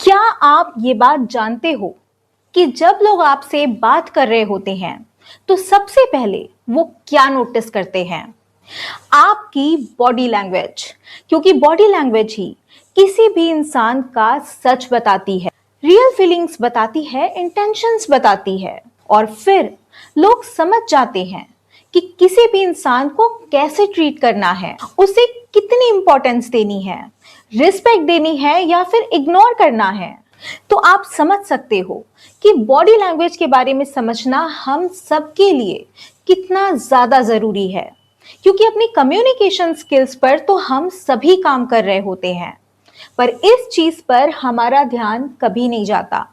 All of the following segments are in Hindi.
क्या आप ये बात जानते हो कि जब लोग आपसे बात कर रहे होते हैं तो सबसे पहले वो क्या नोटिस करते हैं? आपकी बॉडी लैंग्वेज। क्योंकि बॉडी लैंग्वेज ही किसी भी इंसान का सच बताती है, रियल फीलिंग्स बताती है, इंटेंशंस बताती है। और फिर लोग समझ जाते हैं कि किसी भी इंसान को कैसे ट्रीट करना है, उसे कितनी इंपॉर्टेंस देनी है, रिस्पेक्ट देनी है या फिर इग्नोर करना है। तो आप समझ सकते हो कि बॉडी लैंग्वेज के बारे में समझना हम सबके लिए कितना ज्यादा जरूरी है, क्योंकि अपनी कम्युनिकेशन स्किल्स पर तो हम सभी काम कर रहे होते हैं, पर इस चीज पर हमारा ध्यान कभी नहीं जाता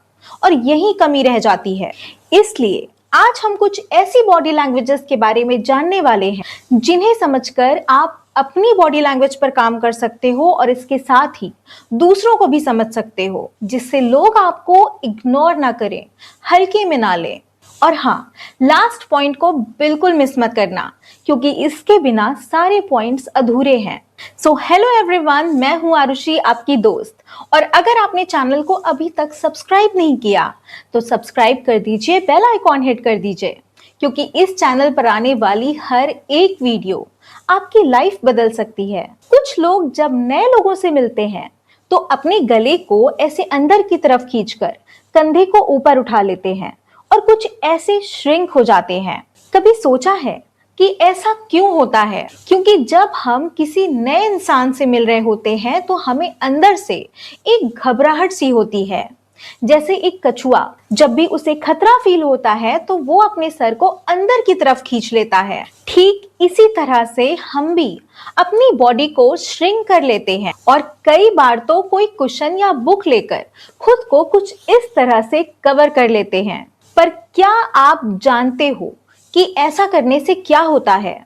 और यही कमी रह जाती है। इसलिए आज हम कुछ ऐसी बॉडी लैंग्वेजेस के बारे में जानने वाले हैं जिन्हें समझकर आप अपनी बॉडी लैंग्वेज पर काम कर सकते हो और इसके साथ ही दूसरों को भी समझ सकते हो, जिससे लोग आपको इग्नोर ना करें, हल्के में ना लें। और हाँ, लास्ट पॉइंट को बिल्कुल मिस मत करना, क्योंकि इसके बिना सारे पॉइंट्स अधूरे हैं। सो हेलो एवरीवन, मैं हूं आरुषि, आपकी दोस्त। और अगर आपने चैनल को अभी तक सब्सक्राइब नहीं किया तो सब्सक्राइब कर दीजिए, बेल आइकॉन हिट कर दीजिए, क्योंकि इस चैनल पर आने वाली हर एक वीडियो आपकी लाइफ बदल सकती है। कुछ लोग जब नए लोगों से मिलते हैं तो अपने गले को ऐसे अंदर की तरफ खींचकर कंधे को ऊपर उठा लेते हैं और कुछ ऐसे श्रिंक हो जाते हैं। कभी सोचा है कि ऐसा क्यों होता है? क्योंकि जब हम किसी नए इंसान से मिल रहे होते हैं तो हमें अंदर से एक घबराहट सी होती है। जैसे एक कछुआ जब भी उसे खतरा फील होता है तो वो अपने सर को अंदर की तरफ खींच लेता है। ठीक इसी तरह से हम भी अपनी बॉडी को श्रिंक कर लेते हैं और कई बार तो कोई कुशन या बुक लेकर खुद को कुछ इस तरह से कवर कर लेते हैं। पर क्या आप जानते हो कि ऐसा करने से क्या होता है?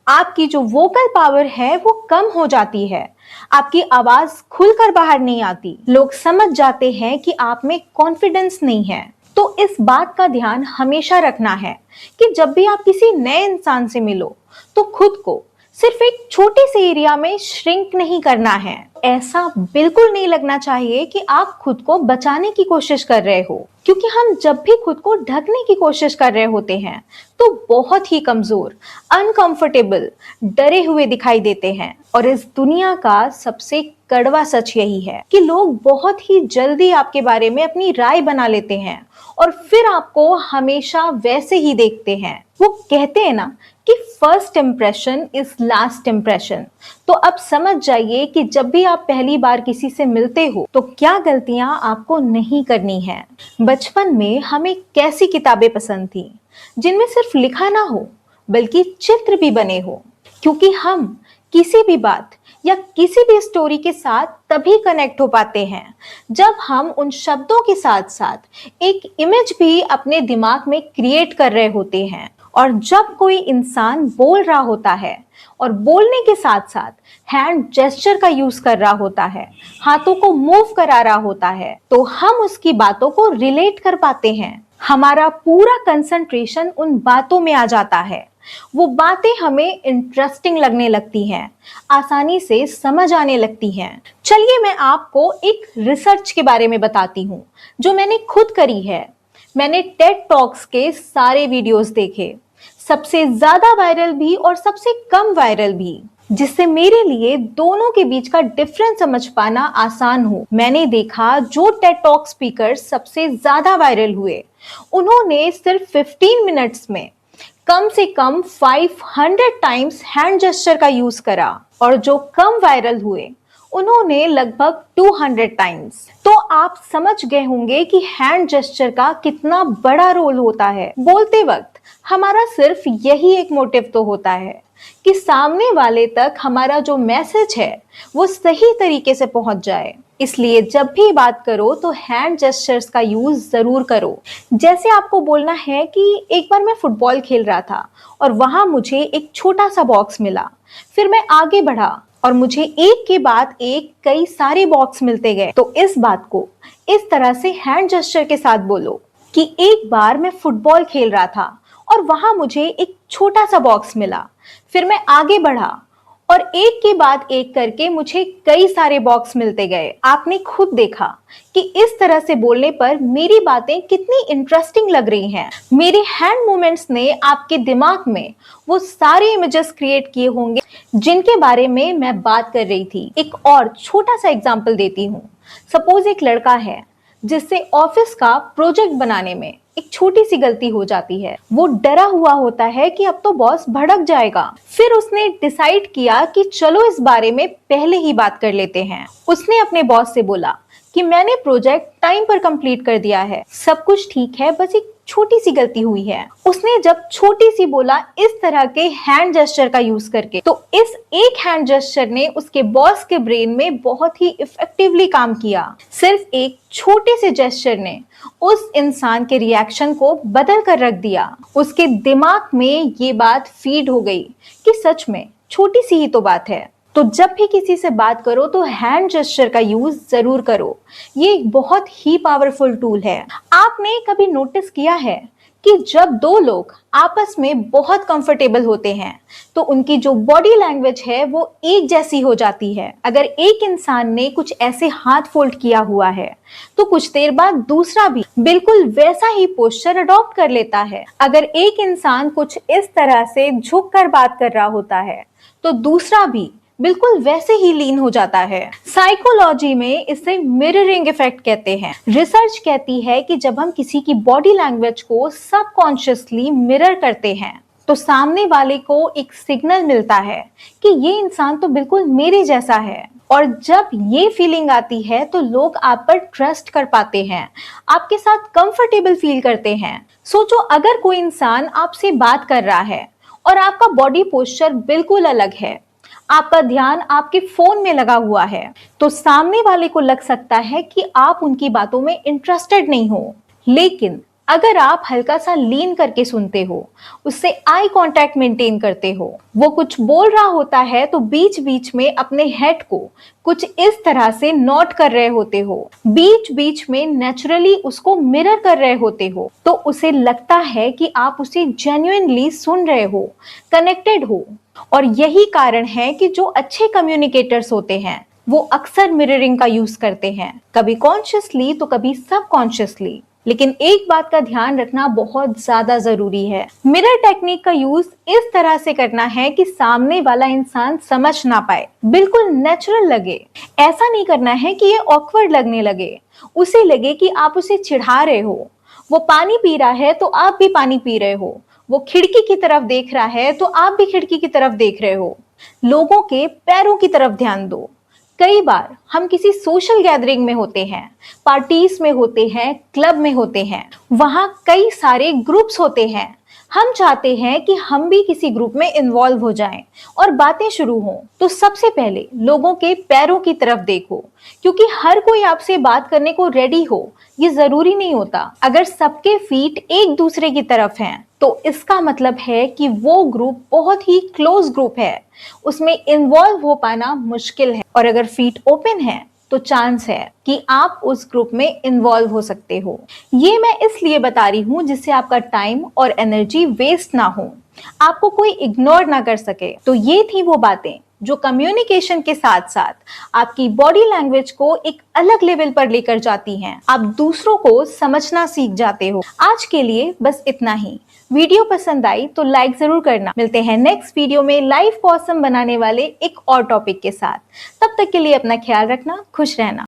आपकी जो वोकल पावर है वो कम हो जाती है, आपकी आवाज खुलकर बाहर नहीं आती, लोग समझ जाते हैं कि आप में कॉन्फिडेंस नहीं है। तो इस बात का ध्यान हमेशा रखना है कि जब भी आप किसी नए इंसान से मिलो तो खुद को सिर्फ एक छोटे से एरिया में श्रिंक नहीं करना है। ऐसा बिल्कुल नहीं लगना चाहिए कि आप खुद को बचाने की कोशिश कर रहे हो, क्योंकि हम जब भी खुद को ढकने की कोशिश कर रहे होते हैं तो बहुत ही कमजोर, अनकंफर्टेबल, डरे हुए दिखाई देते हैं। और इस दुनिया का सबसे कड़वा सच यही है कि लोग बहुत ही जल्दी आपके बारे में अपनी राय बना लेते हैं और फिर आपको हमेशा वैसे ही देखते हैं। वो कहते हैं ना कि first impression is last impression. तो अब समझ जाइए कि जब भी आप पहली बार किसी से मिलते हो तो क्या गलतियां आपको नहीं करनी है। बचपन में हमें कैसी किताबें पसंद थी जिनमें सिर्फ लिखा ना हो बल्कि चित्र भी बने हो, क्योंकि हम किसी भी बात या किसी भी स्टोरी के साथ तभी कनेक्ट हो पाते हैं जब हम उन शब्दों के साथ साथ एक इमेज भी अपने दिमाग में क्रिएट कर रहे होते हैं। और जब कोई इंसान बोल रहा होता है और बोलने के साथ साथ हैंड जेस्चर का यूज कर रहा होता है, हाथों को मूव करा रहा होता है, तो हम उसकी बातों को रिलेट कर पाते हैं। हमारा पूरा कंसंट्रेशन उन बातों में आ जाता है। वो बातें हमें इंटरेस्टिंग लगने लगती हैं, आसानी से समझ आने लगती हैं। चलिए मैं आपको एक रिसर्च के बारे में बताती हूँ जो मैंने खुद करी है। मैंने टेड टॉक्स के सारे वीडियोस देखे, सबसे ज्यादा वायरल भी और सबसे कम वायरल भी, जिससे मेरे लिए दोनों के बीच का डिफरेंस समझ पाना आसान हो। मैंने देखा जो टेड टॉक स्पीकर सबसे ज्यादा वायरल हुए उन्होंने सिर्फ 15 मिनट्स में कम से कम 500 टाइम्स हैंड जेस्चर का यूज करा, और जो कम वायरल हुए उन्होंने लगभग 200 टाइम्स। तो आप समझ गए होंगे कि हैंड जेस्चर का कितना बड़ा रोल होता है। बोलते वक्त हमारा सिर्फ यही एक मोटिव तो होता है कि सामने वाले तक हमारा जो मैसेज है वो सही तरीके से पहुंच जाए। इसलिए जब भी बात करो तो हैंड जेस्चर्स का यूज जरूर करो। जैसे आपको बोलना है कि एक बार मैं फुटबॉल खेल रहा था और वहां मुझे एक छोटा सा बॉक्स मिला, फिर मैं आगे बढ़ा और मुझे एक के बाद एक कई सारे बॉक्स मिलते गए। तो इस बात को इस तरह से हैंड जेस्चर के साथ बोलो कि एक बार मैं फुटबॉल खेल रहा था और वहां मुझे एक छोटा सा बॉक्स मिला, फिर मैं आगे बढ़ा और एक के बाद एक करके मुझे कई सारे बॉक्स मिलते गए। आपने खुद देखा कि इस तरह से बोलने पर मेरी बातें कितनी इंटरेस्टिंग लग रही हैं। मेरे हैंड मूवमेंट्स ने आपके दिमाग में वो सारे इमेजेस क्रिएट किए होंगे जिनके बारे में मैं बात कर रही थी। एक और छोटा सा एग्जांपल देती हूँ। सपोज एक लड़का है जिससे ऑफिस का प्रोजेक्ट बनाने में एक छोटी सी गलती हो जाती है। वो डरा हुआ होता है कि अब तो बॉस भड़क जाएगा। फिर उसने डिसाइड किया कि चलो इस बारे में पहले ही बात कर लेते हैं। उसने अपने बॉस से बोला कि मैंने प्रोजेक्ट टाइम पर कंप्लीट कर दिया है, सब कुछ ठीक है, बस एक छोटी सी गलती हुई है। उसने जब छोटी सी बोला इस तरह के हैंड जेस्चर का यूज करके, तो इस एक हैंड जेस्चर ने उसके बॉस के ब्रेन में बहुत ही इफेक्टिवली काम किया। सिर्फ एक छोटे से जेस्चर ने उस इंसान के रिएक्शन को बदल कर रख दिया। उसके दिमाग में ये बात फीड हो गई कि सच में छोटी सी ही तो बात है। तो जब भी किसी से बात करो तो हैंड जेस्चर का यूज जरूर करो। ये एक बहुत ही पावरफुल टूल है। आपने कभी नोटिस किया है कि जब दो लोग आपस में बहुत कंफर्टेबल होते हैं तो उनकी जो बॉडी लैंग्वेज है वो एक जैसी हो जाती है। अगर एक इंसान ने कुछ ऐसे हाथ फोल्ड किया हुआ है तो कुछ देर बाद दूसरा भी बिल्कुल वैसा ही पोस्चर अडॉप्ट कर लेता है। अगर एक इंसान कुछ इस तरह से झुक कर बात कर रहा होता है तो दूसरा भी बिल्कुल वैसे ही लीन हो जाता है। साइकोलॉजी में इसे मिररिंग इफेक्ट कहते हैं। रिसर्च कहती है कि जब हम किसी की बॉडी लैंग्वेज को सबकॉन्शियसली मिरर करते हैं तो सामने वाले को एक सिग्नल मिलता है कि ये इंसान तो बिल्कुल मेरे जैसा है। और जब ये फीलिंग आती है तो लोग आप पर ट्रस्ट कर पाते हैं, आपके साथ कंफर्टेबल फील करते हैं। सोचो, अगर कोई इंसान आपसे बात कर रहा है और आपका बॉडी पोस्चर बिल्कुल अलग है, आपका ध्यान आपके फोन में लगा हुआ है, तो सामने वाले को लग सकता है कि आप उनकी बातों में इंटरेस्टेड नहीं हो। लेकिन अगर आप हल्का सा लीन करके सुनते हो, उससे आई कांटेक्ट मेंटेन करते हो, वो कुछ बोल रहा होता है तो बीच बीच में अपने हेड को कुछ इस तरह से नोट कर रहे होते हो, बीच बीच में नेचुरली उसको मिरर कर रहे होते हो, तो उसे लगता है कि आप उसे जेन्युइनली सुन रहे हो, कनेक्टेड हो। और यही कारण है कि जो अच्छे कम्युनिकेटर्स होते हैं वो अक्सर मिररिंग का यूज करते हैं, कभी कॉन्शियसली तो कभी सबकॉन्शियसली। लेकिन एक बात का ध्यान रखना बहुत ज्यादा जरूरी है। मिरर टेक्निक का यूज इस तरह से करना है कि सामने वाला इंसान समझ ना पाए, बिल्कुल नेचुरल लगे। ऐसा नहीं करना है कि ये ऑकवर्ड लगने लगे, उसे लगे कि आप उसे चिढ़ा रहे हो। वो पानी पी रहा है तो आप भी पानी पी रहे हो, वो खिड़की की तरफ देख रहा है तो आप भी खिड़की की तरफ देख रहे हो। लोगों के पैरों की तरफ ध्यान दो। कई बार हम किसी सोशल गैदरिंग में होते हैं, पार्टीज में होते हैं, क्लब में होते हैं, वहां कई सारे ग्रुप्स होते हैं। हम चाहते हैं कि हम भी किसी ग्रुप में इन्वॉल्व हो जाएं और बातें शुरू हों। तो सबसे पहले लोगों के पैरों की तरफ देखो, क्योंकि हर कोई आपसे बात करने को रेडी हो ये जरूरी नहीं होता। अगर सबके फीट एक दूसरे की तरफ हैं तो इसका मतलब है कि वो ग्रुप बहुत ही क्लोज ग्रुप है, उसमें इन्वॉल्व हो पाना मुश्किल है। और अगर फीट ओपन है तो चांस है कि आप उस ग्रुप में इन्वॉल्व हो सकते हो। ये मैं इसलिए बता रही हूँ जिससे आपका टाइम और एनर्जी वेस्ट ना हो, आपको कोई इग्नोर ना कर सके। तो ये थी वो बातें जो कम्युनिकेशन के साथ साथ आपकी बॉडी लैंग्वेज को एक अलग लेवल पर लेकर जाती हैं। आप दूसरों को समझना सीख जाते हो। आज के लिए बस इतना ही। वीडियो पसंद आई तो लाइक जरूर करना। मिलते हैं नेक्स्ट वीडियो में लाइफ को ऑसम बनाने वाले एक और टॉपिक के साथ। तब तक के लिए अपना ख्याल रखना, खुश रहना।